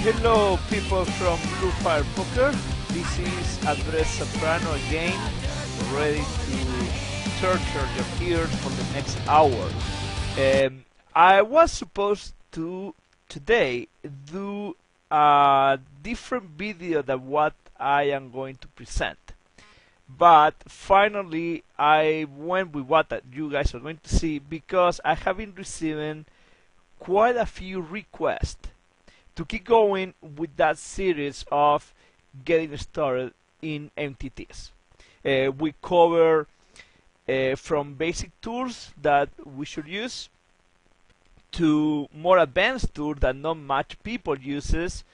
Hello people from Blue Fire Poker. This is Andressoprano again, ready to torture your ears for the next hour. I was supposed to today do a different video than what I am going to present. But finally I went with what you guys are going to see because I have been receiving quite a few requests to keep going with that series of getting started in MTTs. We cover from basic tools that we should use to more advanced tools that not much people uses,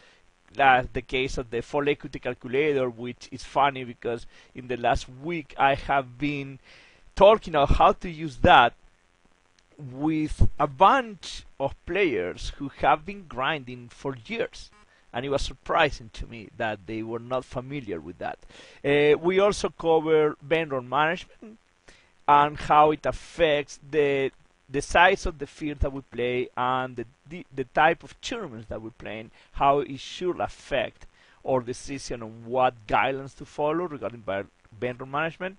like the case of the full equity calculator, which is funny because in the last week I have been talking about how to use that with a bunch of players who have been grinding for years, and it was surprising to me that they were not familiar with that. We also cover vendor management and how it affects the size of the field that we play and the type of tournaments that we play, how it should affect our decision on what guidelines to follow regarding vendor management.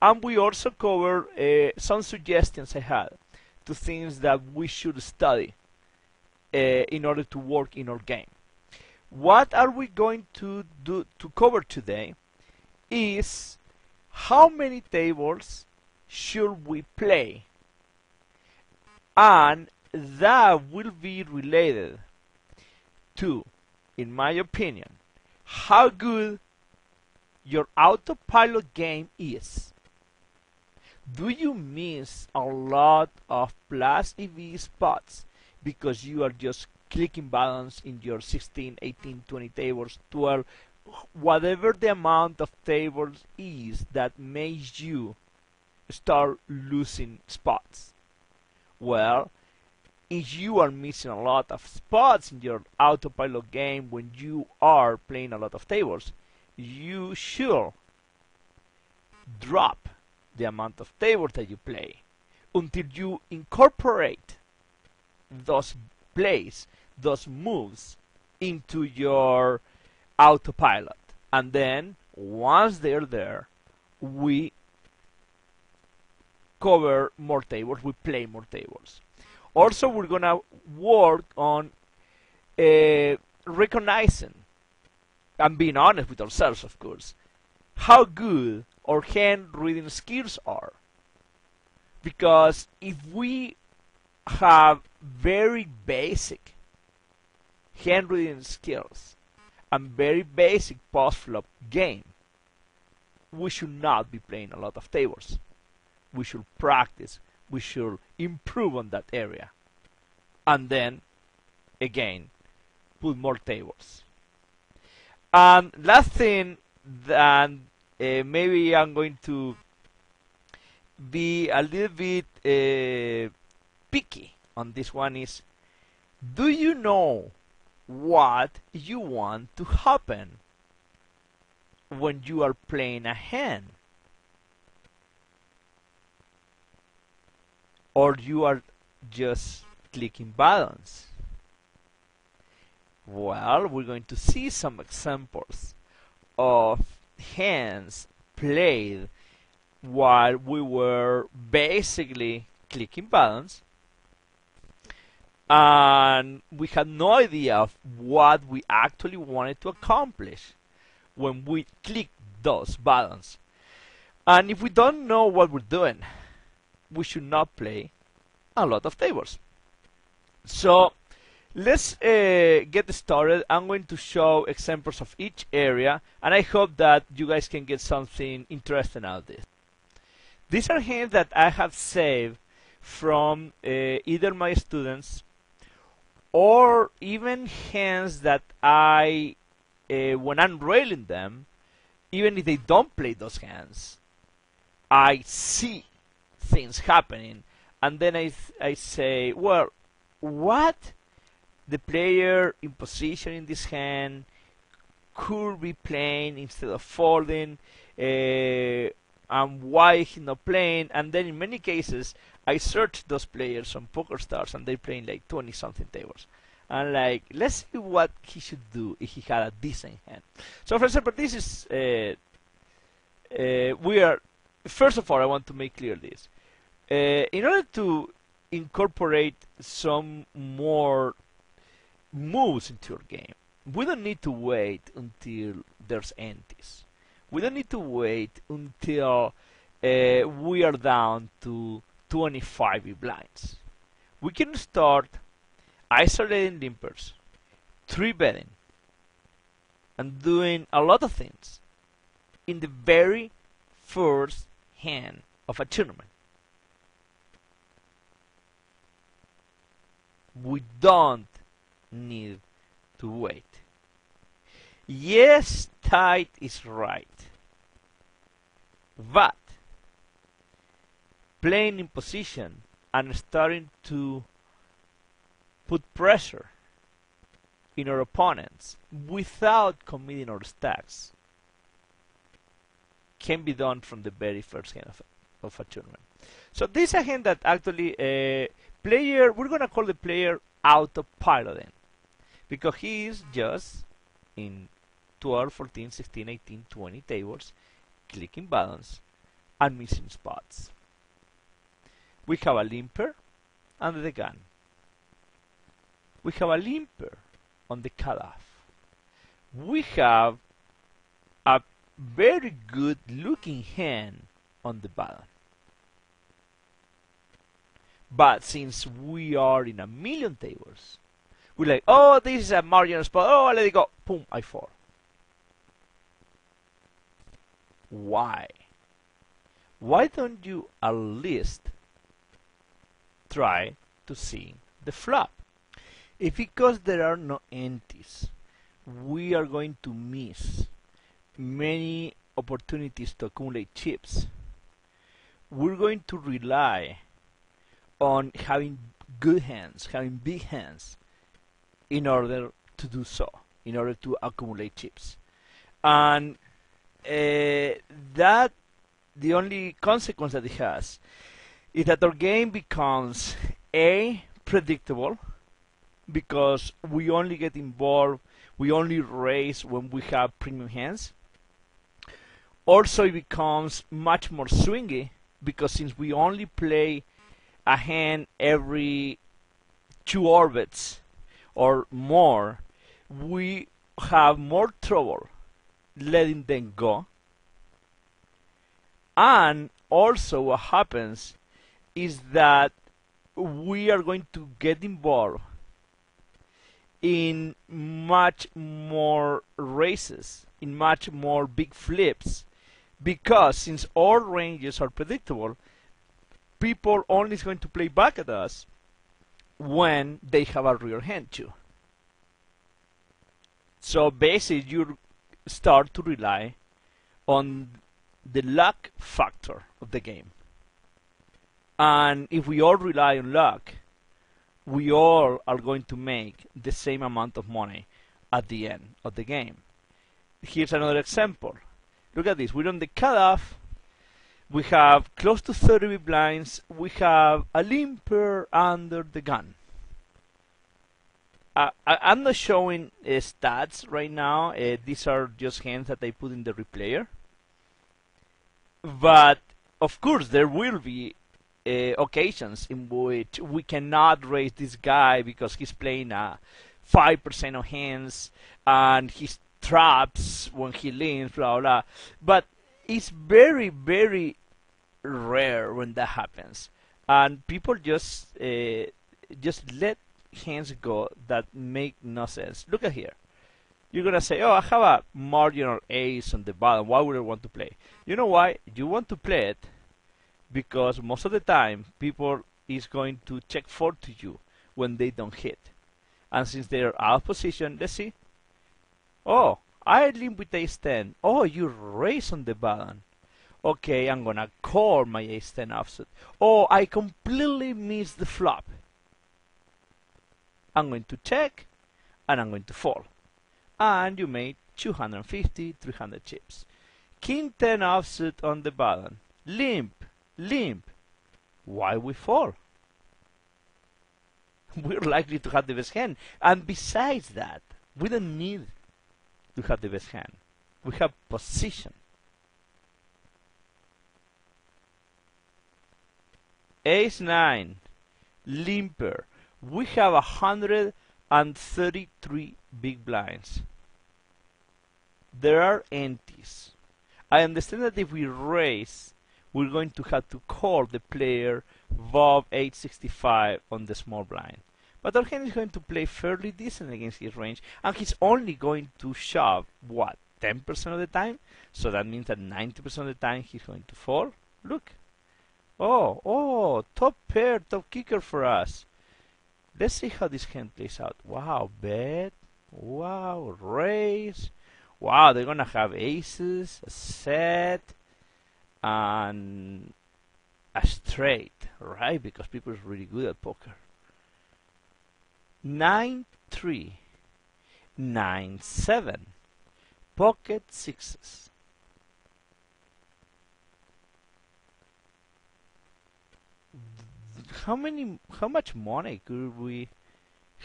And we also cover some suggestions I had to things that we should study in order to work in our game. What are we going to do to cover today is how many tables should we play, and that will be related to, in my opinion, how good your autopilot game is. Do you miss a lot of plus EV spots because you are just clicking buttons in your 16, 18, 20 tables, 12, whatever the amount of tables is that makes you start losing spots? Well, if you are missing a lot of spots in your autopilot game when you are playing a lot of tables, you should drop the amount of tables that you play until you incorporate those plays, those moves into your autopilot. And then once they're there, we cover more tables, we play more tables. Also, we're gonna work on recognizing and being honest with ourselves, of course, how good our hand reading skills are. Because if we have very basic hand reading skills and very basic post-flop game, we should not be playing a lot of tables. We should practice, we should improve on that area, and then again put more tables. And last thing, that maybe I'm going to be a little bit picky on this one, is, do you know what you want to happen when you are playing a hand? Or you are just clicking buttons? Well, we're going to see some examples of hands played while we were basically clicking buttons and we had no idea of what we actually wanted to accomplish when we click those buttons. And if we don't know what we're doing, we should not play a lot of tables. So let's get started. I'm going to show examples of each area, and I hope that you guys can get something interesting out of this. These are hands that I have saved from either my students or even hands that I, when I'm railing them, even if they don't play those hands, I see things happening, and then I say, well, what the player in position in this hand could be playing instead of folding, and why he's not playing. And then in many cases I search those players on PokerStars and they're playing like 20 something tables, And like, let's see what he should do if he had a decent hand. So for example, this is we are. First of all, I want to make clear this. In order to incorporate some more moves into your game, we don't need to wait until there's MTTs. We don't need to wait until we are down to 25 big blinds. We can start isolating limpers, 3-betting, and doing a lot of things in the very first hand of a tournament. We don't need to wait. Yes, tight is right, but playing in position and starting to put pressure in our opponents without committing our stacks can be done from the very first hand of a tournament. So this is a hand that actually we're gonna call the player autopiloting, because he is just in 12, 14, 16, 18, 20 tables, clicking buttons and missing spots. We have a limper under the gun. We have a limper on the cutoff. We have a very good looking hand on the button. But since we are in a million tables, we're like, oh, this is a marginal spot. Oh, let it go. Boom, I fall. Why? Why don't you at least try to see the flop? If because there are no MTTs, we are going to miss many opportunities to accumulate chips. We're going to rely on having good hands, having big hands, in order to do so, in order to accumulate chips. And that the only consequence that it has is that our game becomes predictable, because we only get involved, we only raise when we have premium hands. Also, it becomes much more swingy, because since we only play a hand every 2 orbits or more, we have more trouble letting them go. And also what happens is that we are going to get involved in much more races, in much more big flips, because since all ranges are predictable, people only is going to play back at us when they have a rear hand too. So basically you start to rely on the luck factor of the game. And if we all rely on luck, we all are going to make the same amount of money at the end of the game. Here's another example. Look at this. We're on the cutoff. We have close to 30 big blinds. We have a limper under the gun. I'm not showing stats right now. These are just hands that I put in the replayer. But of course, there will be occasions in which we cannot raise this guy because he's playing 5% of hands and he traps when he leans, blah blah. But it's very, very rare when that happens, and people just let hands go that make no sense. Look at here. You're gonna say, oh, I have a marginal ace on the bottom. Why would I want to play? You know why? You want to play it because most of the time people is going to check 4 to you when they don't hit. And since they're out of position, let's see. Oh, I limp with ace 10. Oh, you raise on the button. Okay, I'm gonna call my ace 10 offsuit. Oh, I completely missed the flop. I'm going to check and I'm going to fall. And you made 250, 300 chips. King 10 offsuit on the button. Limp, limp. Why we fall? we're likely to have the best hand. And besides that, we don't need to have the best hand. We have position. Ace-9, limper. We have 133 big blinds. There are empties. I understand that if we raise, we're going to have to call the player above 865 on the small blind. But our hand is going to play fairly decent against his range, and he's only going to shove, what, 10% of the time? So that means that 90% of the time he's going to fall. Look. Oh, top pair, top kicker for us. Let's see how this hand plays out. Wow, bet. Wow, raise. Wow, they're gonna have aces, a set, and a straight, right? Because people are really good at poker. 9-3, 9-7, pocket sixes. How much money could we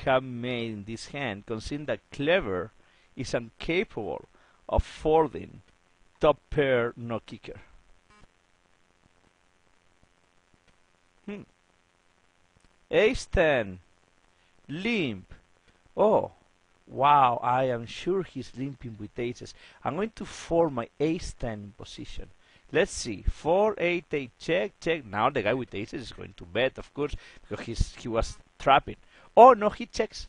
have made in this hand, considering that Clever is incapable of folding top pair no kicker? Ace-10, limp. Oh, wow, I am sure he's limping with aces. I'm going to fold my ace-10 in position. Let's see, 4-8-8, check, check. Now the guy with aces is going to bet, of course, because he was trapping. Oh, no, he checks.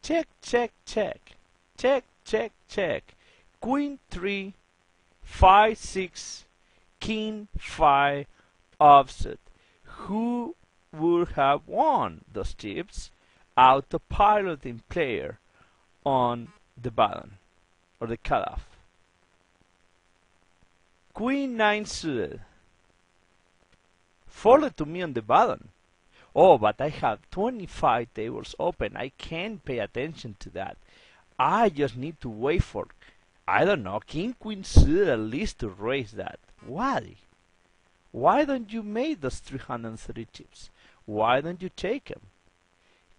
Check, check, check. Check, check, check. Queen 3, 5-6, King 5, offsuit. Who would have won those chips? Autopiloting player on the button, or the cutoff. Queen 9 suited. Folded to me on the button. Oh, but I have 25 tables open. I can't pay attention to that. I just need to wait for, I don't know, King Queen suited at least to raise that. Why? Why don't you make those 330 chips? Why don't you take them?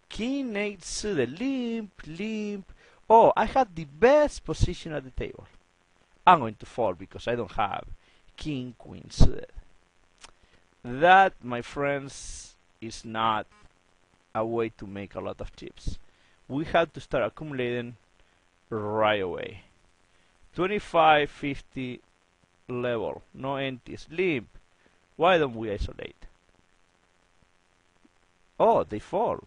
King 8 suited, limp, limp. Oh, I had the best position at the table. I'm going to fall because I don't have King Queen suited. That, my friends, is not a way to make a lot of chips. We have to start accumulating right away. 25, 50 level, no empties, limp. Why don't we isolate? Oh, they fall.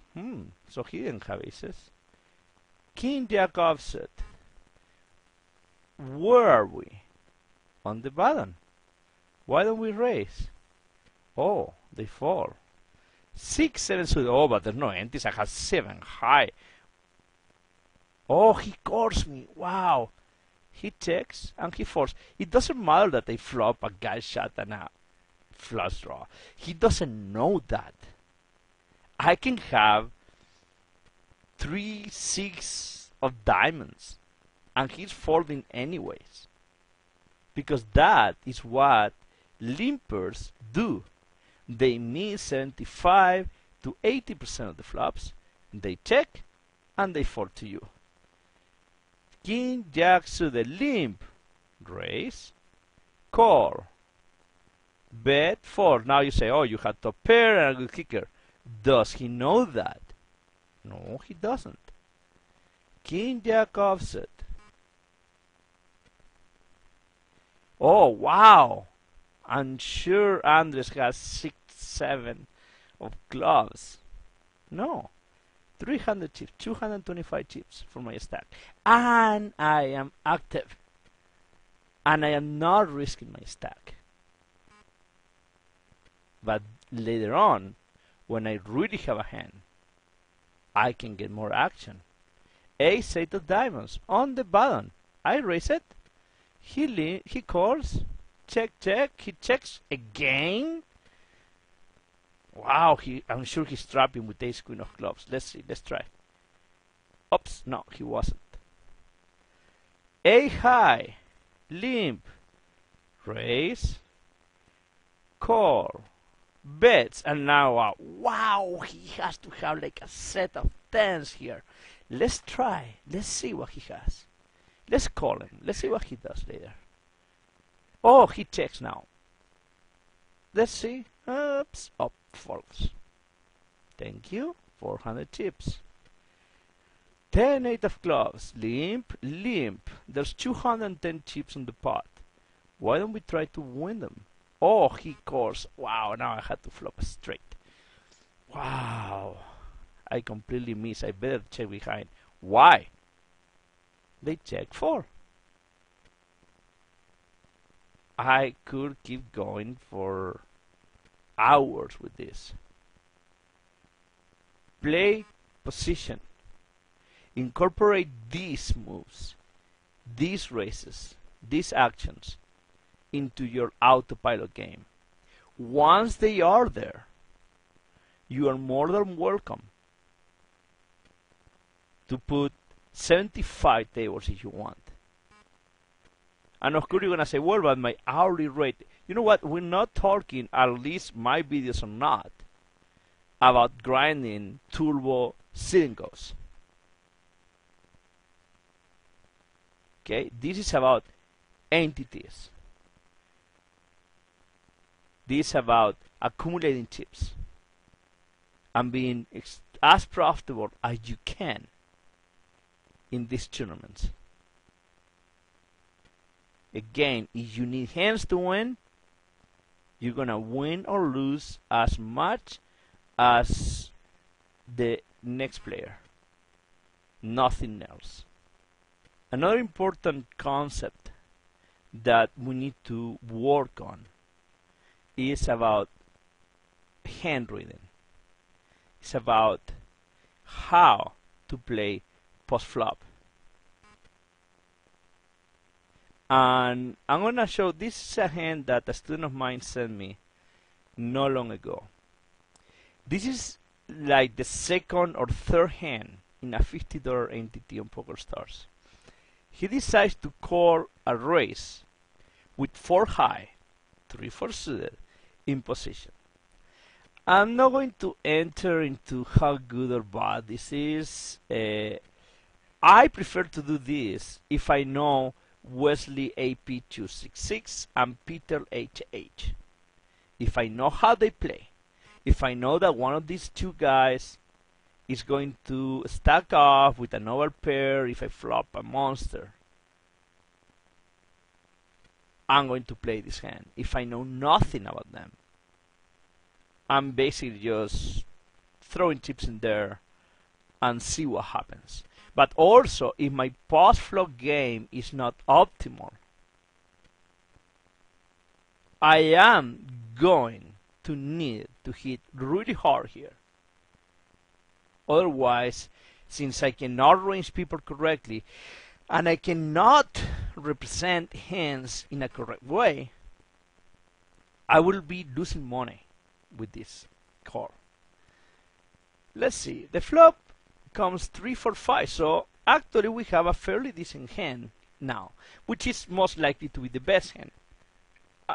So he didn't have aces. King Jack offset. Where are we? On the button. Why don't we raise? Oh, they fall. 6, 7 suited. Oh, but there's no empties. I have 7 high. Oh, he calls me. Wow. He checks and he falls. It doesn't matter that they flop a guy shot and a flush draw. He doesn't know that. I can have 3, 6 of diamonds and he's folding anyways. Because that is what limpers do. They miss 75 to 80% of the flops. They check and they fold to you. King Jack suited, limp, raise, call, bet, fold. Now you say, oh, you had top pair and a good kicker. Does he know that? No, he doesn't. King Jack offset. Oh, wow. I'm sure Andres has 6, 7 of clubs. No. 300 chips, 225 chips for my stack. And I am active. And I am not risking my stack. But later on, when I really have a hand, I can get more action. Ace 8 of diamonds on the button. I raise it. He calls. Check, check. He checks again. Wow, I'm sure he's trapping with ace queen of clubs. Let's see, let's try. Oops, no, he wasn't. A high, limp, raise, call, bets, and now wow, he has to have like a set of tens here. Let's try. Let's see what he has. Let's call him. Let's see what he does later. Oh, he checks now. Let's see. Oops. Oh, false. Thank you. 400 chips. 10 8 of clubs. Limp, limp. There's 210 chips in the pot. Why don't we try to win them? Oh, he calls. Wow, now I had to flop straight. Wow. I completely missed. I better check behind. Why? They check 4. I could keep going for hours with this. Play position. Incorporate these moves, these races, these actions into your autopilot game. Once they are there, you are more than welcome to put 75 tables if you want. And of course you're going to say, well, but my hourly rate, you know what, we're not talking, at least my videos are not, about grinding turbo singles. Okay, this is about MTTs. This is about accumulating chips and being as profitable as you can in these tournaments. Again, if you need hands to win, you're gonna win or lose as much as the next player. Nothing else. Another important concept that we need to work on is about hand reading. It's about how to play post-flop. And I'm going to show, this is a hand that a student of mine sent me not long ago. This is like the second or third hand in a $50 MTT on PokerStars. He decides to call a raise with 4 high, 3-4 suited in position. I'm not going to enter into how good or bad this is. I prefer to do this if I know Wesley AP266 and Peter HH. If I know how they play, if I know that one of these two guys is going to stack off with another pair if I flop a monster, I'm going to play this hand. If I know nothing about them, I'm basically just throwing chips in there and see what happens. But also, if my post-flop game is not optimal, I am going to need to hit really hard here. Otherwise, since I cannot range people correctly, and I cannot represent hands in a correct way, I will be losing money with this call. Let's see, the flop comes 3-4-5, so actually we have a fairly decent hand now, which is most likely to be the best hand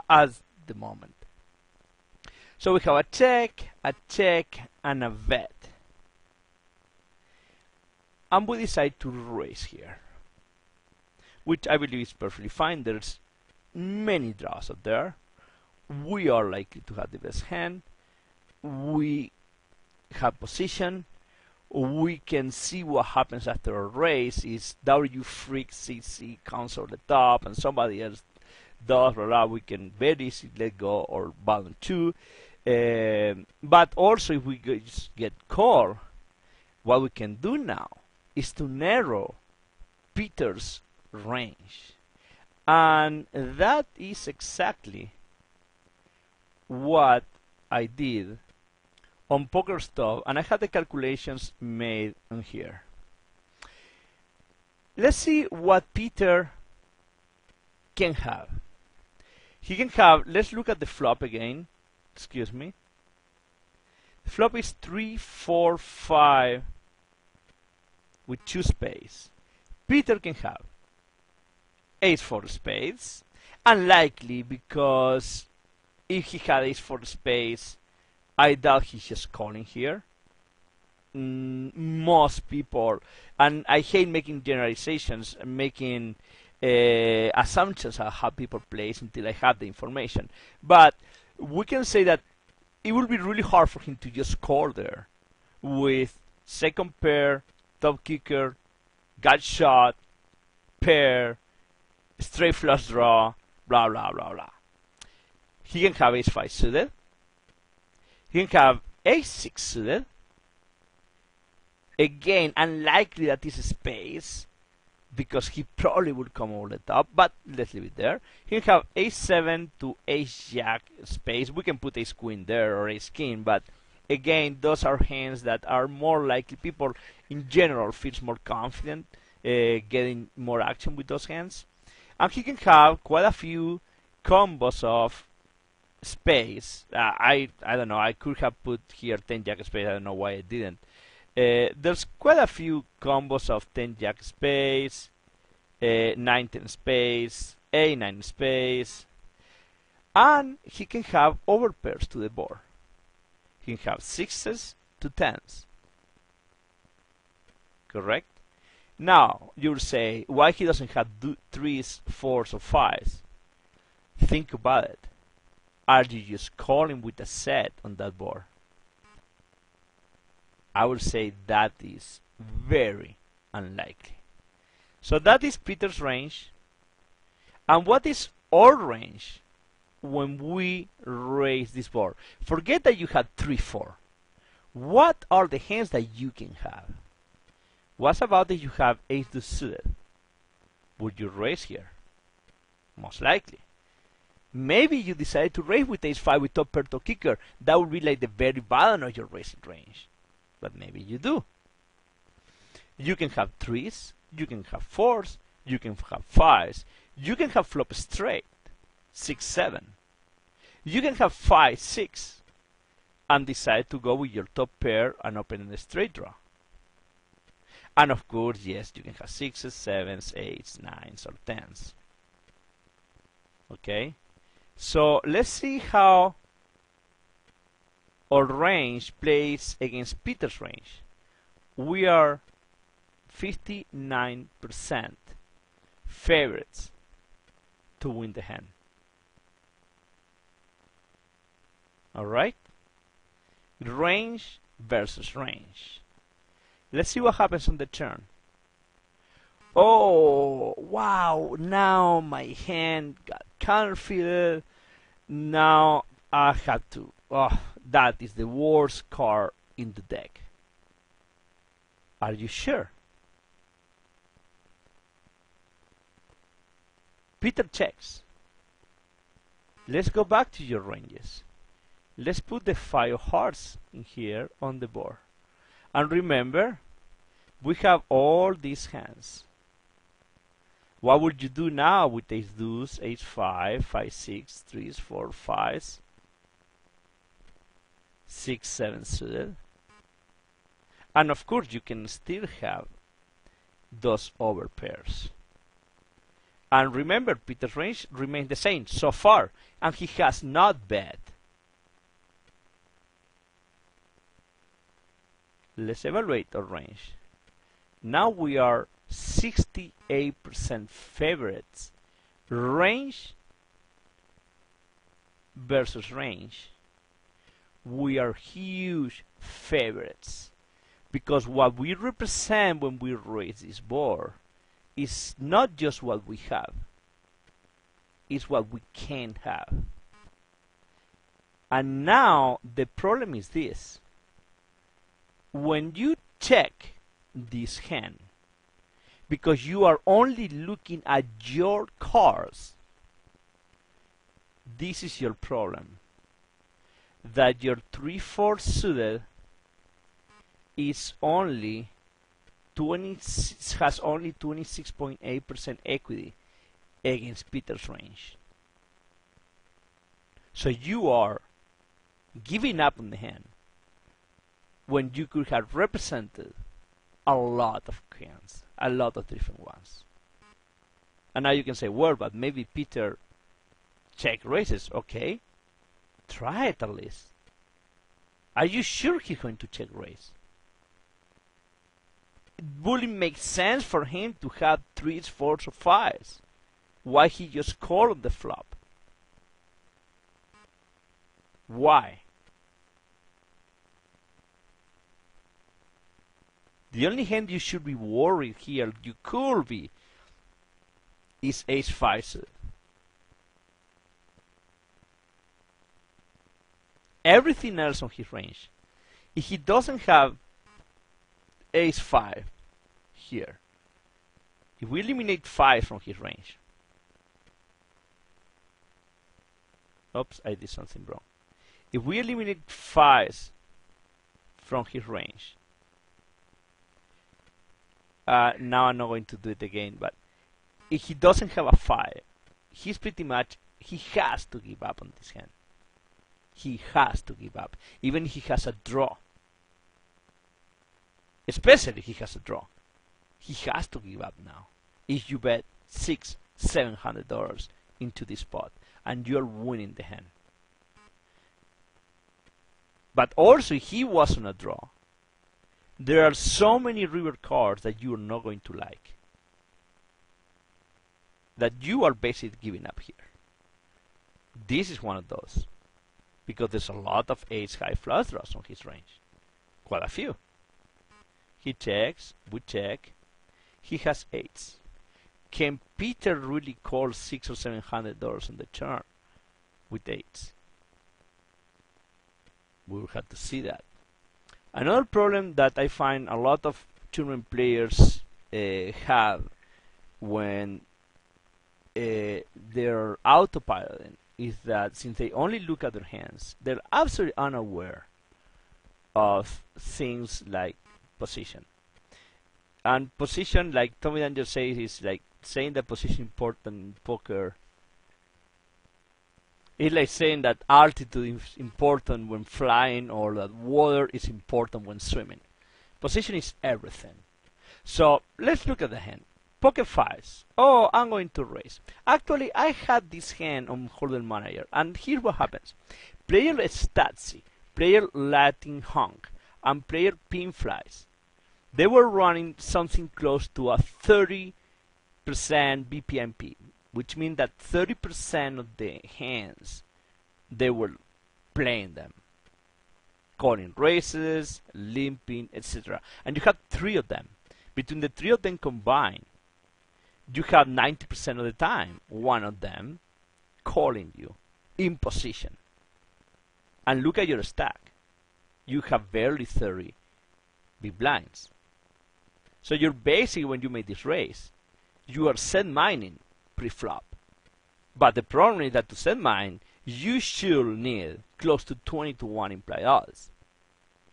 at the moment. So we have a check, and a bet. And we decide to raise here, which I believe is perfectly fine. There's many draws out there. We are likely to have the best hand. We have position. We can see what happens after a raise. Is W freak CC counts over the top and somebody else does, blah, blah. We can very easily let go or button 2. But also if we just get called, what we can do now is to narrow Peter's range. And that is exactly what I did on PokerStars, and I had the calculations made on here. Let's see what Peter can have. He can have, let's look at the flop again. Excuse me. The flop is 3-4-5 with 2 spades. Peter can have ace-4 spades. Unlikely, because if he had ace-4 spades, I doubt he's just calling here. Most people, and I hate making generalizations, making assumptions on how people plays until I have the information. But we can say that it will be really hard for him to just call there with second pair, top kicker, gut shot, pair, straight flush draw, blah blah blah blah. He can have ace-5 suited. He can have ace-6 suited. Again, unlikely that is a space, because he probably would come over the top, but let's leave it there. He can have ace-7 to ace-jack space. We can put ace-queen there or ace-king, but again, those are hands that are more likely. People in general feels more confident getting more action with those hands. And he can have quite a few combos of space. I don't know, I could have put here 10-jack space, I don't know why I didn't. There's quite a few combos of 10-jack space, 9-10 space, a9 space, and he can have overpairs to the board. He can have 6s to 10s. Correct? Now, you'll say, why he doesn't have 3s, 4s, or 5s? Think about it. Are you just calling with a set on that board? I would say that is very unlikely. So that is Peter's range. And what is our range when we raise this board? Forget that you had 3-4. What are the hands that you can have? What about if you have ace-2 suited? Would you raise here? Most likely. Maybe you decide to raise with ace-5 with top pair top kicker. That would be like the very bottom of your raising range. But maybe you do. You can have 3s, you can have 4s, you can have 5s, you can have flop straight, 6-7. You can have 5-6 and decide to go with your top pair and open the straight draw. And of course, yes, you can have 6s, 7s, 8s, 9s, or 10s. Okay? So let's see how our range plays against Peter's range. We are 59% favorites to win the hand. Alright? Range versus range. Let's see what happens on the turn. Oh, wow, now my hand got counterfeited. Now I have to, that is the worst card in the deck. Are you sure? Peter checks. Let's go back to your ranges. Let's put the 5 of hearts in here on the board. And remember, we have all these hands. What would you do now with ace deuce, ace 5, 5, 6, 3s, 4, 5s, 6, 7 suited? And of course, you can still have those overpairs. And remember, Peter's range remains the same so far, and he has not bet. Let's evaluate our range. Now we are 68% favorites. Range versus range. We are huge favorites, because what we represent when we raise this board is not just what we have, it's what we can't have. And now the problem is this: when you check this hand, because you are only looking at your cards, this is your problem. That your 3-4 suited is only has only 26.8% equity against Peter's range. So you are giving up on the hand when you could have represented a lot of hands, a lot of different ones. And now you can say, well, but maybe Peter check raises. Okay, try it at least. Are you sure he's going to check raise? Would it make sense for him to have 3s, 4s, or 5s? Why he just called on the flop? Why? The only hand you should be worried here, you could be, is ace-5 suited. Everything else on his range. If he doesn't have ace-5 here, if we eliminate 5 from his range, oops, I did something wrong. If we eliminate 5s from his range, now I'm not going to do it again, but if he doesn't have a 5, he's pretty much, he has to give up on this hand. He has to give up, even if he has a draw. Especially if he has a draw. He has to give up now. If you bet $600-700 into this pot, and you're winning the hand. But also, if he was on a draw, there are so many river cards that you are not going to like, that you are basically giving up here. This is one of those, because there's a lot of ace-high flush draws on his range. Quite a few. He checks, we check. He has 8s. Can Peter really call $600 or $700 on the turn with 8s? We will have to see that. Another problem that I find a lot of tournament players have when they're autopiloting is that since they only look at their hands, they're absolutely unaware of things like position. And position, like Tommy Danger says, is like saying that position important in poker. It's like saying that altitude is important when flying, or that water is important when swimming. Position is everything. So let's look at the hand. Pocket 5s. Oh, I'm going to raise. Actually, I had this hand on Hold'em Manager, and here's what happens. Player Stazzi, player Latin Honk, and player Pin Flies. They were running something close to a 30% BPMP, which means that 30% of the hands, they were playing them. Calling races, limping, etc. And you had 3 of them. Between the 3 of them combined, you have 90% of the time one of them calling you in position. And look at your stack. You have barely 30 big blinds. So you're basically, when you make this raise, you are set mining pre-flop. But the problem is that to set mine, you should need close to 20 to 1 implied odds.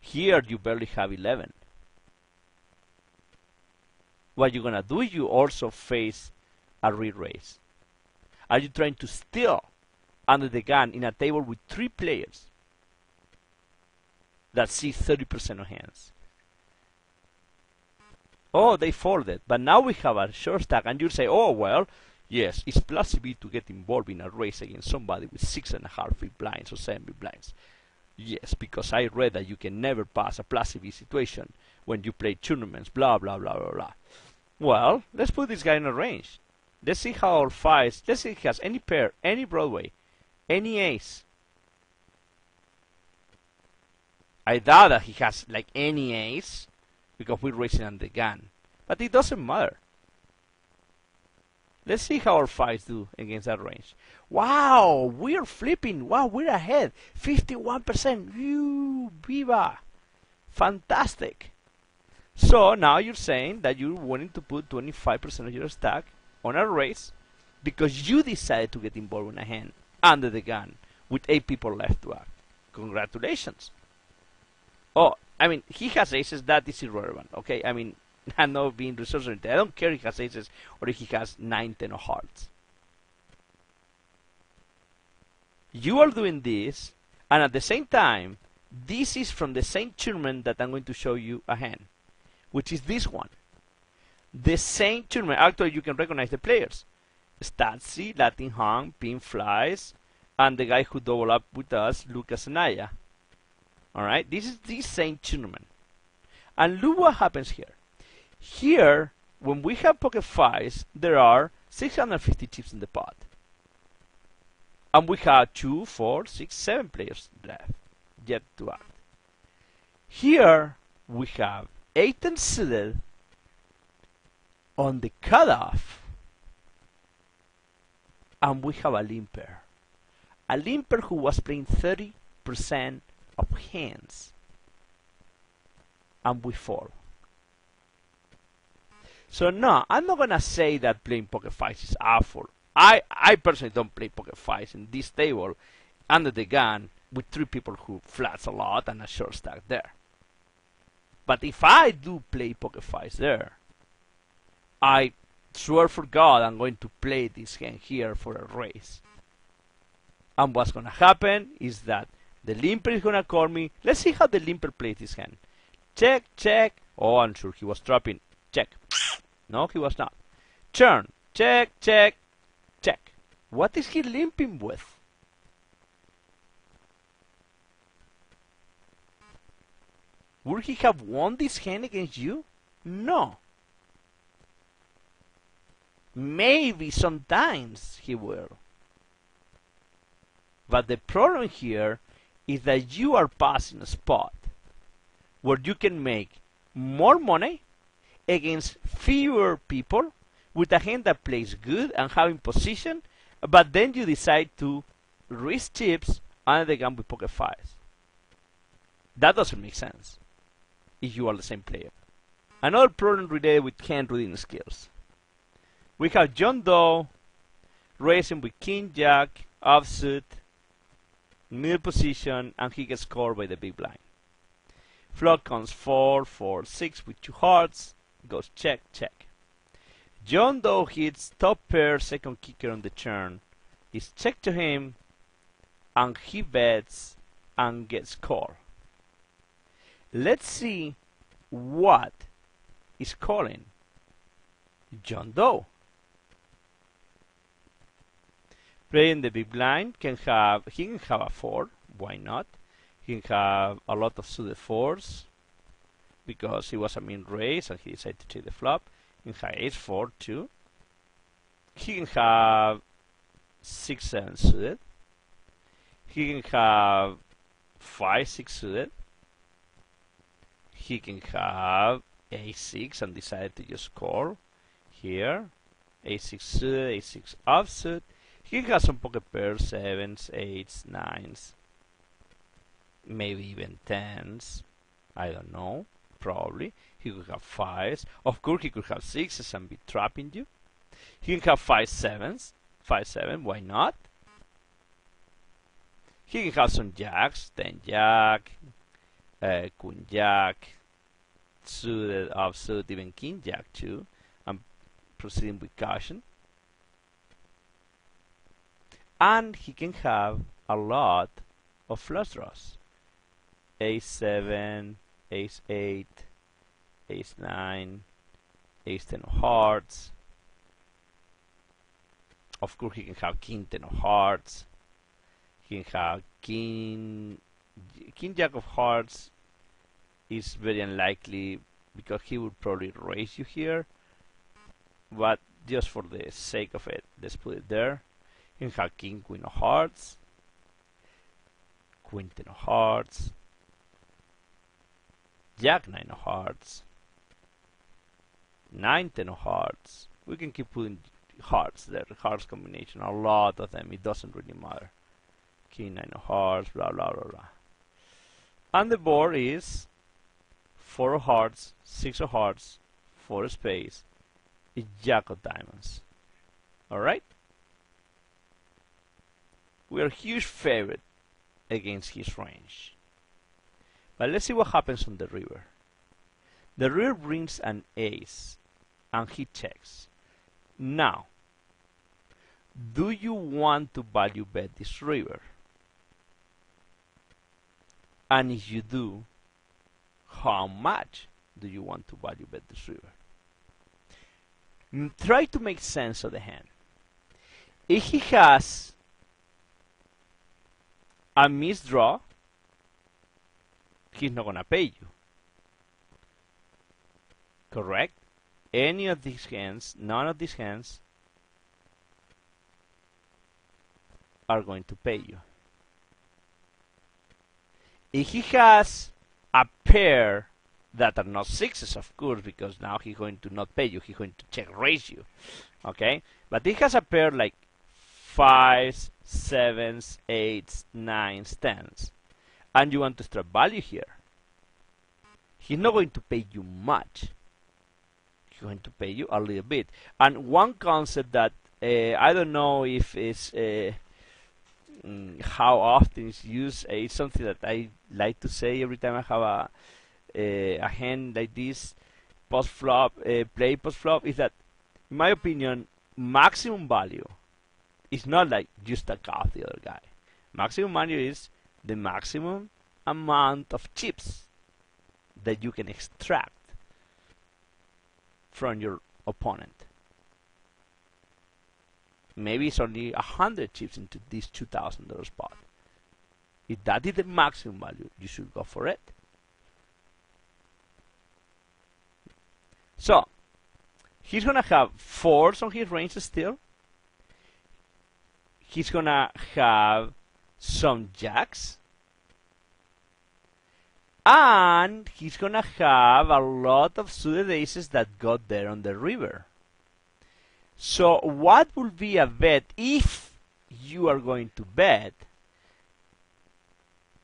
Here you barely have 11. What you're gonna do, you also face a re-raise. Are you trying to steal under the gun in a table with 3 players that see 30% of hands? Oh, they folded, but now we have a short stack, and you say, oh, well, yes, it's plus CB to get involved in a race against somebody with 6.5 big blinds or 7 big blinds. Yes, because I read that you can never pass a plus CB situation when you play tournaments, blah, blah, blah, blah, blah. Well, let's put this guy in a range. Let's see how our 5s, let's see if he has any pair, any Broadway, any ace. I doubt that he has like any ace, because we're racing on the gun. But it doesn't matter. Let's see how our 5s do against that range. Wow, we're flipping. Wow, we're ahead. 51%. Whew, viva. Fantastic. So now you're saying that you're willing to put 25% of your stack on a race because you decided to get involved in a hand under the gun with 8 people left to act. Congratulations. Oh, I mean, he has aces, that is irrelevant, okay? I mean, I'm not being resource oriented. I don't care if he has aces or if he has 9, 10 of hearts. You are doing this, and at the same time, this is from the same tournament that I'm going to show you a hand, which is this one. The same tournament. Actually, you can recognize the players. Stazzi, Latin Hung, Pin Flies, and the guy who doubled up with us, Lucas Anaya. Alright, this is the same tournament. And look what happens here. Here, when we have pocket fives, there are 650 chips in the pot. And we have 2, 4, 6, 7 players left yet to act. Here, we have 8 and suited on the cutoff. And we have a limper. A limper who was playing 30% of hands. And we fall. So no, I'm not gonna say that playing pocket fives is awful. I personally don't play pocket fives in this table under the gun with 3 people who flats a lot and a short stack there. But if I do play pocket fives there, I swear for God I'm going to play this hand here for a race. And what's gonna happen is that the limper is gonna call me. Let's see how the limper plays this hand. Check, check. Oh, I'm sure he was dropping. Check. No, he was not. Turn. Check, check, check. What is he limping with? Would he have won this hand against you? No. Maybe sometimes he will. But the problem here is that you are passing a spot where you can make more money against fewer people with a hand that plays good and having position, but then you decide to risk chips under the gun with pocket fives. That doesn't make sense if you are the same player. Another problem related with hand reading skills. We have John Doe racing with King Jack, offsuit, middle position, and he gets called by the big blind. Flop comes 4, 4, 6 with 2 hearts, goes check, check. John Doe hits top pair, second kicker on the turn, is checked to him, and he bets and gets called. Let's see what is calling John Doe. Playing the big blind he can have a 4, why not? He can have a lot of suited 4s because he was a mean race and he decided to take the flop. He can have ace 4 too. He can have 6, 7 suited. He can have 5, 6 suited. He can have a6 and decide to just call here. a6 suited, a6 offsuit. He has some pocket pairs, 7s, 8s, 9s, maybe even 10s. I don't know. Probably. He could have 5s. Of course, he could have 6s and be trapping you. He can have 5 7s. 5 7, why not? He can have some jacks, 10 jack, queen jack, suited, offsuit, even king jack too. I'm proceeding with caution. And he can have a lot of flush draws. Ace 7, ace 8, ace 9, ace 10 of hearts. Of course, he can have king 10 of hearts. He can have king jack of hearts is very unlikely because he would probably raise you here. But just for the sake of it, let's put it there. He can have king queen of hearts, queen 10 of hearts, jack 9 of hearts, 9 10 of hearts. We can keep putting hearts there, hearts combination, a lot of them, it doesn't really matter. King 9 of hearts, blah blah blah blah. And the board is 4 of hearts, 6 of hearts, 4 of spades, a jack of diamonds. Alright? We are a huge favorite against his range. But let's see what happens on the river. The river brings an ace and he checks. Now, do you want to value bet this river? And if you do, how much do you want to value bet this river? Try to make sense of the hand. If he has a misdraw, he's not gonna pay you. Correct? Any of these hands, none of these hands are going to pay you. If he has a pair that are not sixes, of course, because now he's going to not pay you, he's going to check raise you. Okay? But he has a pair like fives, sevens, eights, nines, tens, and you want to extract value here. He's not going to pay you much. He's going to pay you a little bit. And one concept that I don't know if it's how often it's used. It's something that I like to say every time I have a hand like this post flop, play post flop, is that, in my opinion, maximum value is not like just stack off the other guy. Maximum value is the maximum amount of chips that you can extract from your opponent. Maybe it's only 100 chips into this $2,000 spot. If that is the maximum value, you should go for it. So, he's gonna have fours on his range still. He's gonna have some jacks. And he's gonna have a lot of suited aces that got there on the river. So what would be a bet if you are going to bet?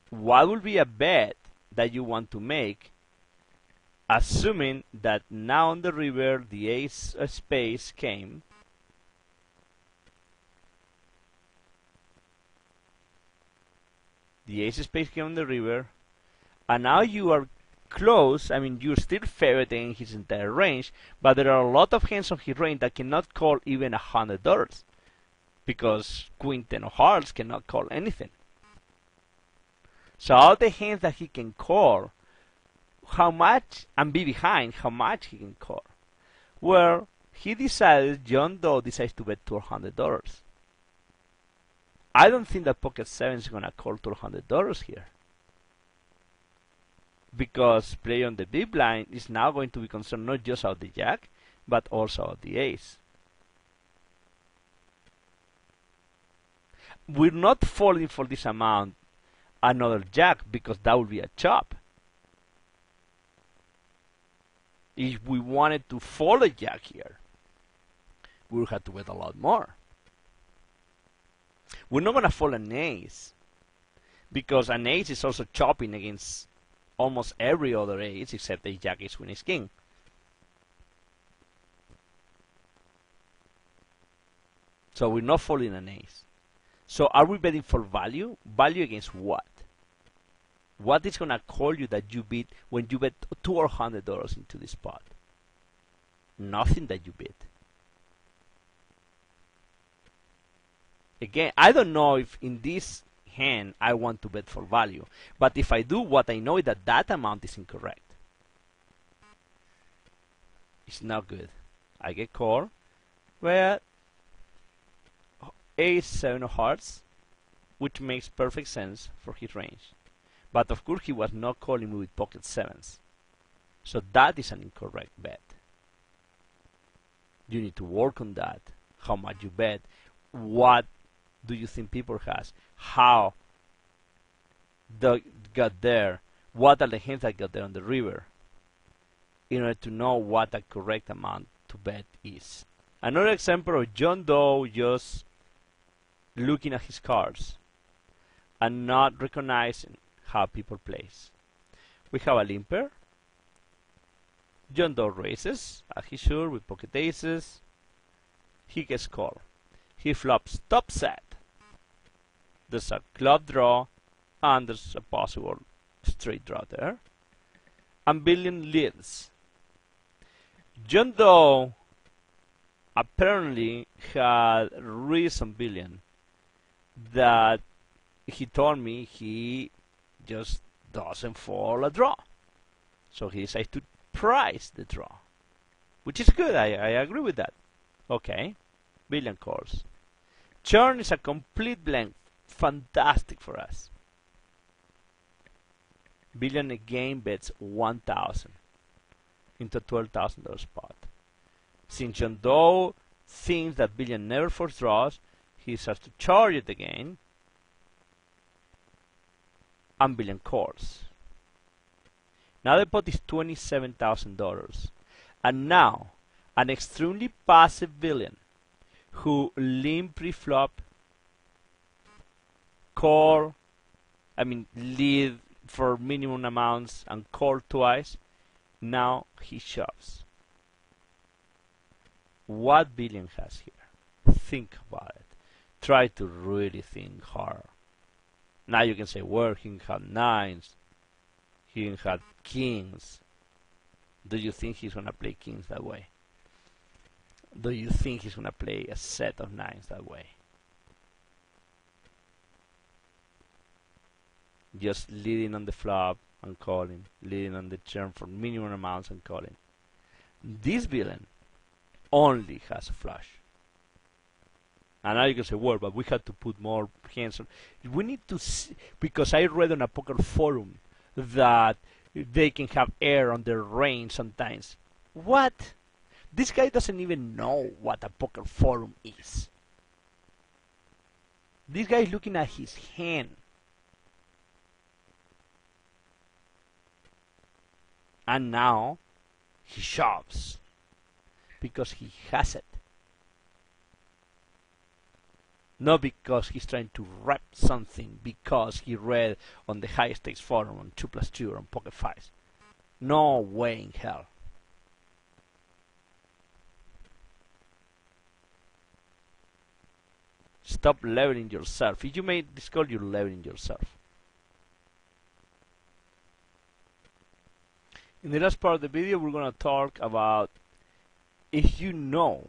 What would be a bet that you want to make, assuming that now on the river the ace of spades came, the ace of spades came on the river, and now you are close. I mean, you're still favoriting his entire range, but there are a lot of hands on his range that cannot call even $100, because Queen Ten of Hearts cannot call anything. So all the hands that he can call, how much, and be behind how much he can call. Well, John Doe decides to bet $1,200. I don't think that Pocket 7 is gonna call $1,200 here, because play on the big blind is now going to be concerned not just about the jack, but also about the ace. We're not falling for this amount another jack, because that would be a chop. If we wanted to fold a jack here, we would have to bet a lot more. We're not going to fold an ace, because an ace is also chopping against almost every other ace except a jack, ace, queen, ace, king. So we're not folding an ace. So are we betting for value? Value against what? What is going to call you that you beat when you bet $200 into this pot? Nothing that you beat. Again, I don't know if in this hand I want to bet for value, but if I do, what I know is that that amount is incorrect. It's not good. I get called. Well, ace, 7 of hearts, which makes perfect sense for his range. But of course he was not calling me with pocket sevens. So that is an incorrect bet. You need to work on that. How much you bet. What do you think people has? How they got there? What are the hands that got there on the river? In order to know what the correct amount to bet is. Another example of John Doe just looking at his cards and not recognizing how people plays. We have a limper. John Doe raises, as he should, with pocket aces. He gets called. He flops top set. There's a club draw, and there's a possible straight draw there. And billion leads. John Doe apparently had reason billion that he told me he just doesn't fall a draw. So he decides to price the draw, which is good. I agree with that. Okay, billion calls. Churn is a complete blank. Fantastic for us. Billion again bets 1,000 into a $12,000 spot. Since John Doe thinks that Billion never force draws, he starts to charge it again, and Billion calls. Now the pot is $27,000, and now an extremely passive Billion who limp pre-flop, lead for minimum amounts and call twice. Now he shoves. What Billion has here? Think about it. Try to really think hard. Now you can say, well, he had nines, he had kings. Do you think he's gonna play kings that way? Do you think he's gonna play a set of nines that way? Just leading on the flop and calling, leading on the turn for minimum amounts and calling. This Billion only has a flush. And now you can say, well, but we had to put more hands on. We need to see, because I read on a poker forum that they can have air on their range sometimes. What? This guy doesn't even know what a poker forum is. This guy is looking at his hand. And now he shoves because he has it. Not because he's trying to rep something, because he read on the high stakes forum on 2+2 or on Pocket Fives. No way in hell. Stop leveling yourself. If you made this call, you're leveling yourself. In the last part of the video, we're going to talk about if you know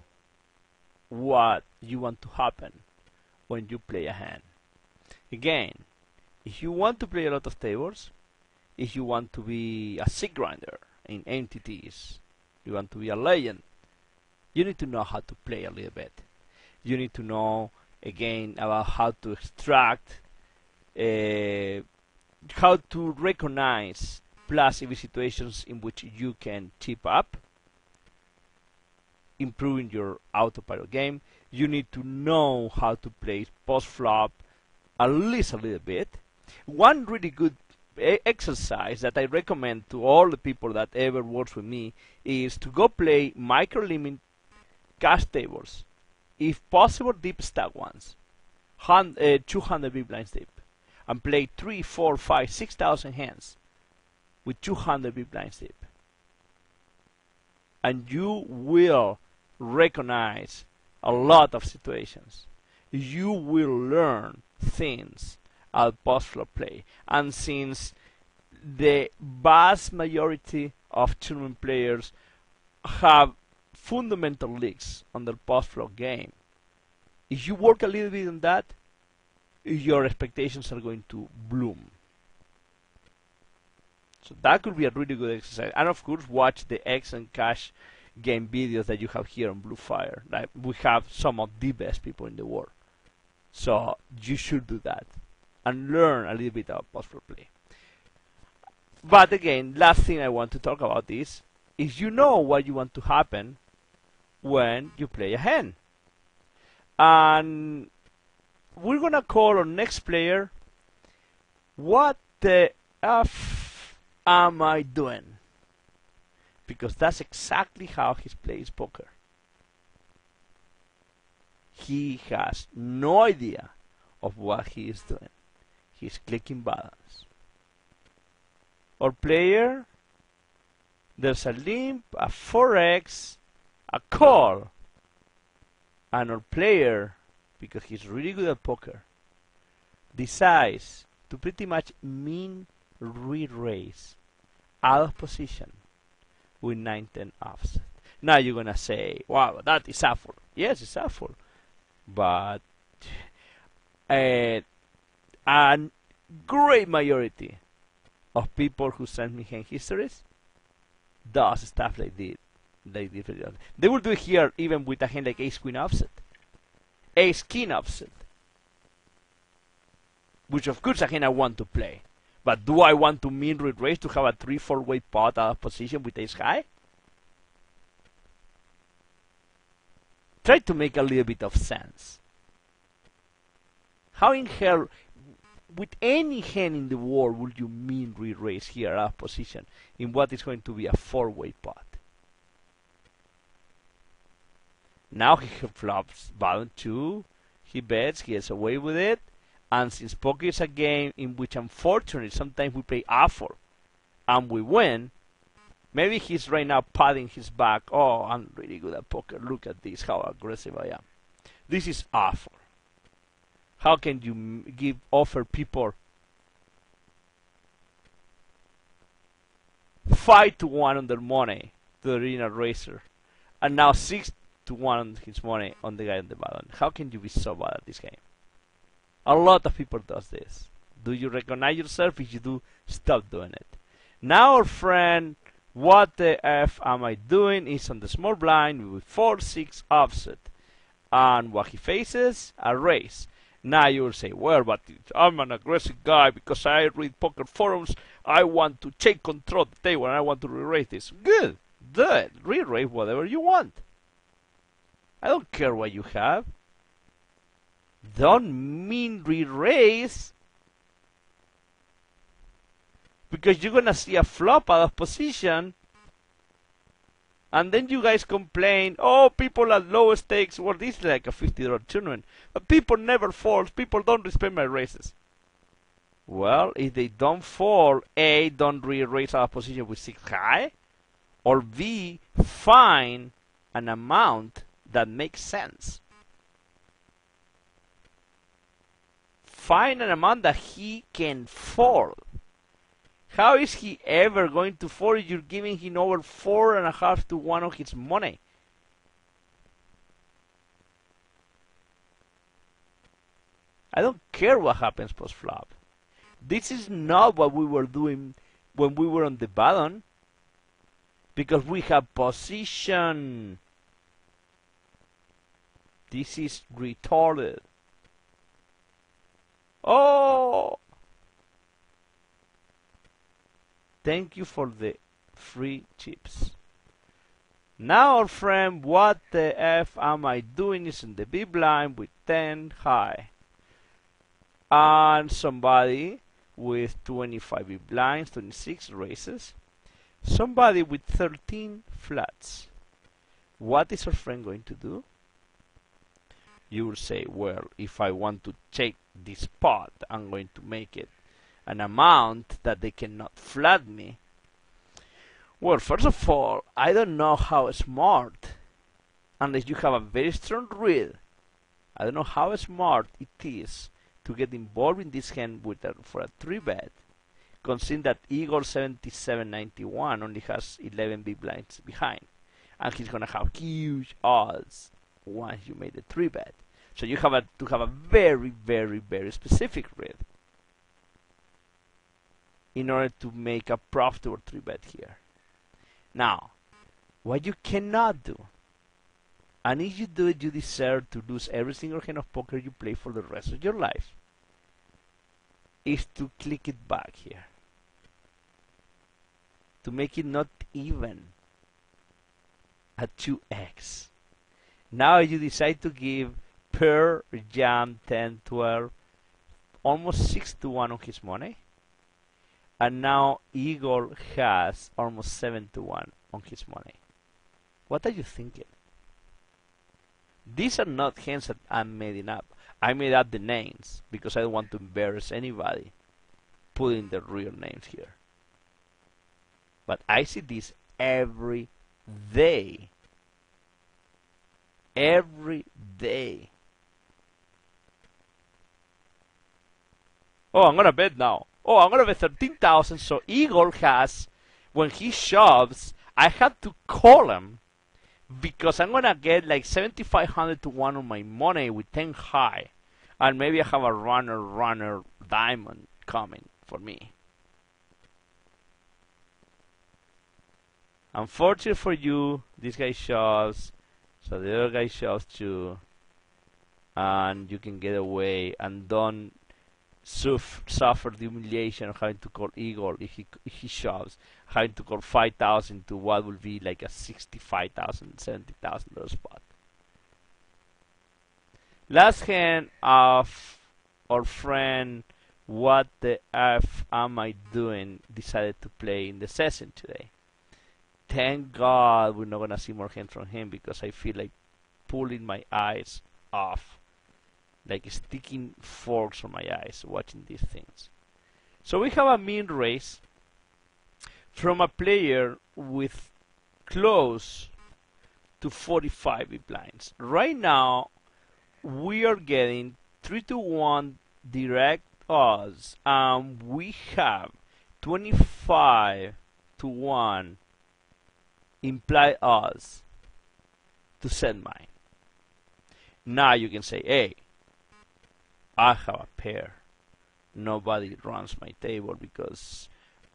what you want to happen when you play a hand. Again, if you want to play a lot of tables, if you want to be a sick grinder in MTTs, you want to be a legend, you need to know how to play a little bit. You need to know, again, about how to extract, how to recognize plus EV situations in which you can tip up, improving your autopilot game. You need to know how to play post-flop at least a little bit. One really good exercise that I recommend to all the people that ever works with me is to go play micro-limit cash tables, if possible deep stack ones, 200 big blinds deep, and play 3, 4, 5, 6,000 hands with 200 big blinds deep. And you will recognize a lot of situations. You will learn things at post-flop play. And since the vast majority of tournament players have fundamental leaks on their post-flop game, if you work a little bit on that, your expectations are going to bloom. So that could be a really good exercise. And of course, watch the X and Cash game videos that you have here on Blue Fire. Like, we have some of the best people in the world. So you should do that and learn a little bit about post-flop play. But again, last thing I want to talk about is you know what you want to happen when you play a hand. And we're gonna call our next player, what the F am I doing? Because that's exactly how he plays poker. He has no idea of what he is doing. He's clicking buttons. Our player, there's a limp, a 4x, a call. And our player, because he's really good at poker, decides to pretty much mean re-raise out of position with 9-10 offset. Now you're gonna say, wow, that is awful. Yes, it's awful. But a great majority of people who send me hand histories does stuff like this. They will do it here even with a hand like ace queen offset, ace king offset, which of course a hand I want to play. But do I want to min re-raise to have a 3-4 way pot out of position with ace high? Try to make a little bit of sense. How in hell, with any hand in the world, would you min re-raise here out of position in what is going to be a 4-way pot? Now he flops button 2, he bets, he gets away with it, and since poker is a game in which unfortunately sometimes we play A4 and we win, maybe he's right now patting his back. Oh, I'm really good at poker. Look at this, how aggressive I am. This is A4. How can you offer people 5-1 on their money to the arena racer, and now 6-1 on his money on the guy on the button? How can you be so bad at this game? A lot of people does this. Do you recognize yourself? If you do, stop doing it. Now, our friend, what the F am I doing? Is on the small blind with 4-6 offset. And what he faces? A raise. Now you will say, well, but I'm an aggressive guy because I read poker forums. I want to take control of the table and I want to re-raise this. Good. Do it. Re-raise whatever you want. I don't care what you have. Don't mean re-raise because you're gonna see a flop out of position, and then you guys complain, oh, people at low stakes, well, this is like a $50 tournament, but people never fold, people don't respect my raises. Well, if they don't fold, A, don't re-raise out of position with 6 high, or B, find an amount that makes sense. Find an amount that he can fold. How is he ever going to fold if you're giving him over 4.5-1 of his money? I don't care what happens post flop. This is not what we were doing when we were on the button, because we have position. This is retarded. Oh! Thank you for the free chips. Now, our friend, what the F am I doing is in the big blind with 10 high. And somebody with 25 big blinds, 26 raises. Somebody with 13 flats. What is our friend going to do? You will say, well, if I want to take this pot, I'm going to make it an amount that they cannot flat me. Well, first of all, I don't know how smart, unless you have a very strong read, I don't know how smart it is to get involved in this hand with for a 3-bet, considering that Eagle 7791 only has 11 big blinds behind, and he's gonna have huge odds once you made the 3-bet. So you have to have a very, very, very specific read in order to make a profitable 3-bet here. Now, what you cannot do, and if you do it, you deserve to lose every single hand of poker you play for the rest of your life, is to click it back here, to make it not even a 2x. Now you decide to give per jam 10, 12, almost 6-1 on his money. And now Eagle has almost 7-1 on his money. What are you thinking? These are not hands that I'm making up. I made up the names because I don't want to embarrass anybody putting the real names here. But I see this every day. Every day. Oh, I'm gonna bet now. Oh, I'm gonna bet 13,000. So Eagle has, when he shoves, I had to call him because I'm gonna get like 7,500 to 1 on my money with 10 high, and maybe I have a runner diamond coming for me. Unfortunately for you, this guy shoves, so the other guy shoves too, and you can get away and don't suffer the humiliation of having to call eagle if he shoves, having to call 5,000 to what will be like a $65,000, $70,000 spot. Last hand of our friend What the F Am I Doing decided to play in the session today. Thank God we're not gonna see more hands from him, because I feel like pulling my eyes off, like sticking forks on my eyes watching these things. So we have a mean raise from a player with close to 45 big blinds. Right now we are getting 3-1 direct odds, and we have 25-1 implied odds to send mine. Now you can say, hey, I have a pair. Nobody runs my table because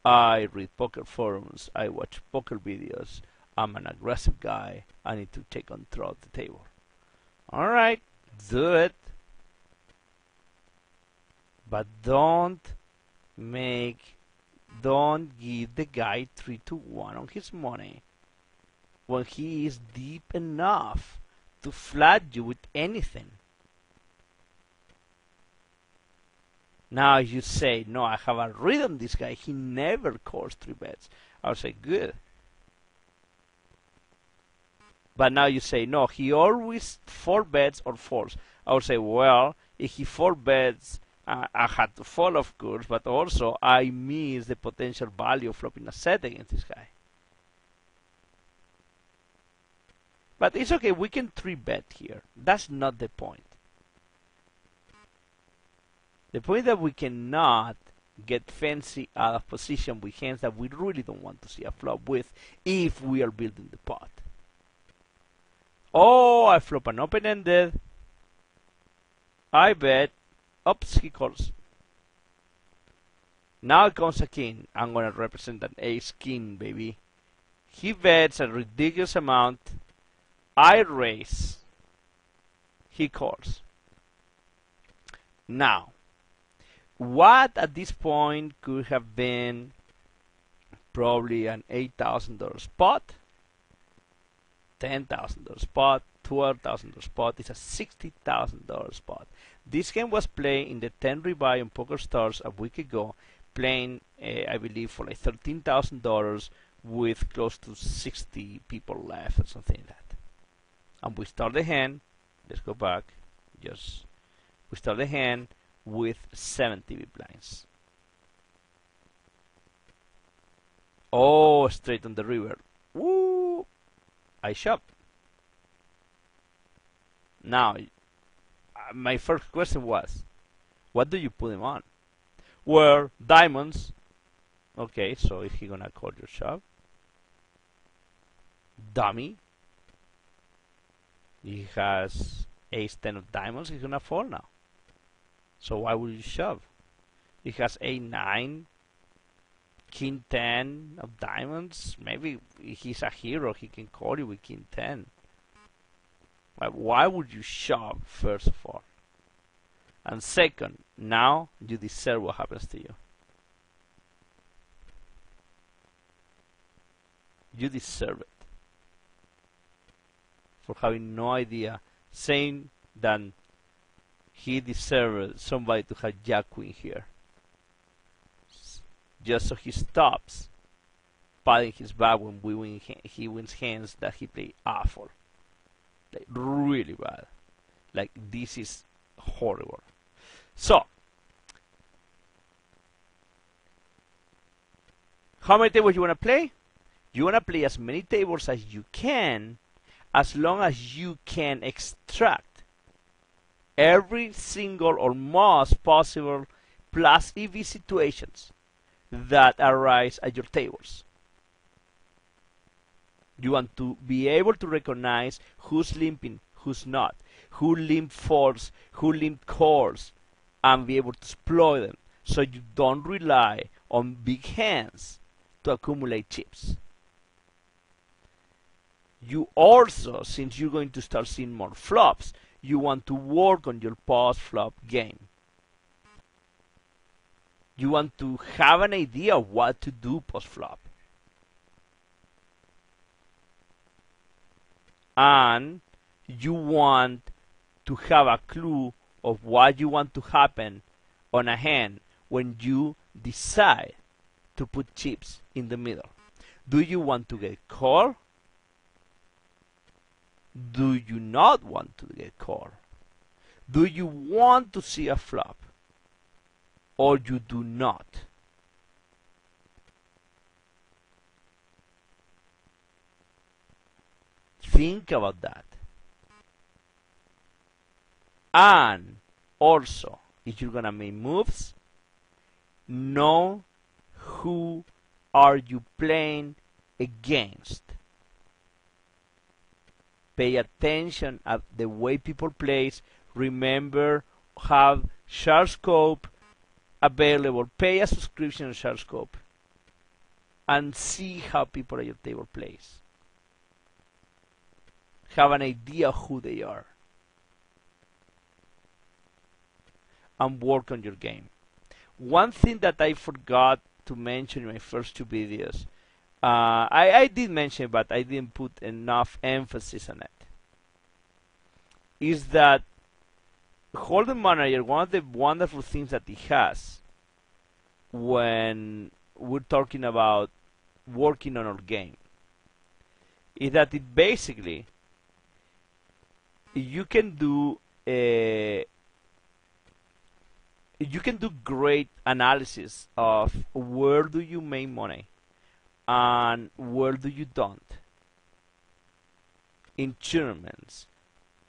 I read poker forums, I watch poker videos, I'm an aggressive guy, I need to take control of the table. Alright, do it. But don't give the guy 3-1 on his money when he is deep enough to flat you with anything. Now you say, no, I have a read on this guy, he never calls 3 bets. I would say, good. But now you say, no, he always 4 bets or folds. I would say, well, if he 4 bets, I had to fall, of course, but also I miss the potential value of flopping a set against this guy. But it's okay, we can 3-bet here. That's not the point. The point is that we cannot get fancy out of position with hands that we really don't want to see a flop with if we are building the pot. Oh, I flop an open-ended. I bet. Oops, he calls. Now comes a king. I'm going to represent an ace king, baby. He bets a ridiculous amount. I raise. He calls. Now, what at this point could have been probably an $8,000 spot, $10,000 spot, $12,000 spot, is a $60,000 spot. This game was played in the 10 rebuy on Poker Stars a week ago, playing I believe for like $13,000 with close to 60 people left or something like that. And we start the hand, let's go back, we start the hand with 70 big blinds. Oh, straight on the river. Woo! I shove. Now, my first question was, what do you put him on? Well, diamonds. Okay, so is he gonna call your shove? Dummy. He has ace-10 of diamonds, he's gonna fall now. So why would you shove? He has a9, king-10 of diamonds. Maybe he's a hero, he can call you with king-10. But why would you shove, first of all? And second, now you deserve what happens to you. You deserve it. For having no idea, saying that he deserved somebody to have Jack Queen here. Just so he stops patting his back when he wins hands that he played awful. Like really bad. Like this is horrible. So, how many tables you want to play? You want to play as many tables as you can, as long as you can extract every single or most possible plus EV situations that arise at your tables. You want to be able to recognize who's limping, who's not, who limp folds, who limp calls, and be able to exploit them so you don't rely on big hands to accumulate chips. You also, since you're going to start seeing more flops, you want to work on your post-flop game. You want to have an idea of what to do post-flop. And you want to have a clue of what you want to happen on a hand when you decide to put chips in the middle. Do you want to get called? Do you not want to get called? Do you want to see a flop? Or you do not? Think about that. And also, if you're gonna make moves, know who are you playing against. Pay attention at the way people play. Remember, have ShareScope available. Pay a subscription to ShareScope and see how people at your table plays. Have an idea who they are and work on your game. One thing that I forgot to mention in my first two videos, I did mention, but I didn't put enough emphasis on it, is that Hold'em Manager, one of the wonderful things that it has when we're talking about working on our game is that it basically, you can do great analysis of where do you make money and where do you don't in tournaments,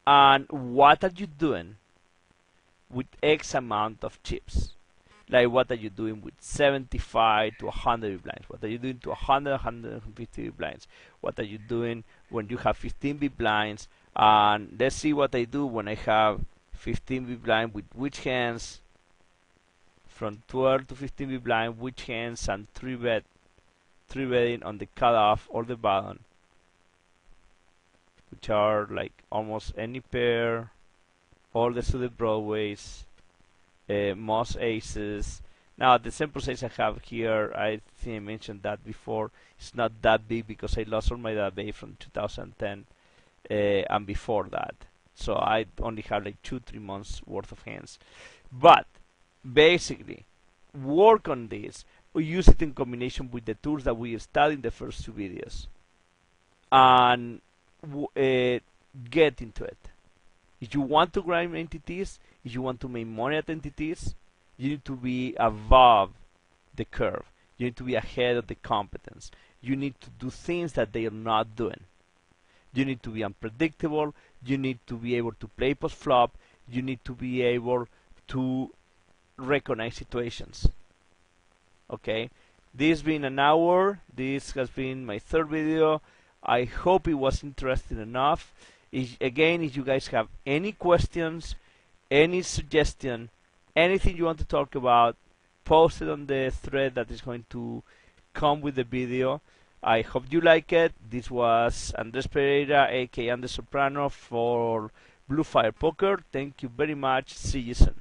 and what are you doing with X amount of chips. Like, what are you doing with 75 to 100 blinds? What are you doing to 100, 150 blinds? What are you doing when you have 15 big blinds? And let's see what I do when I have 15 big blind, with which hands, from 12 to 15 big blind, which hands, and 3-betting on the cutoff or the button, which are like almost any pair, all the suited Broadways, most aces. Now the sample size I have here, I think I mentioned that before, it's not that big because I lost all my database from 2010 and before that. So I only have like 2-3 months worth of hands. But basically, work on this. We use it in combination with the tools that we studied in the first two videos, and get into it. If you want to grind MTTs, if you want to make money at MTTs, you need to be above the curve. You need to be ahead of the competence. You need to do things that they are not doing. You need to be unpredictable. You need to be able to play post-flop. You need to be able to recognize situations. Okay, this has been an hour. This has been my third video. I hope it was interesting enough. Again, if you guys have any questions, any suggestion, anything you want to talk about, post it on the thread that is going to come with the video. I hope you like it. This was Andres Pereira, aka Andressoprano, for Blue Fire Poker. Thank you very much. See you soon.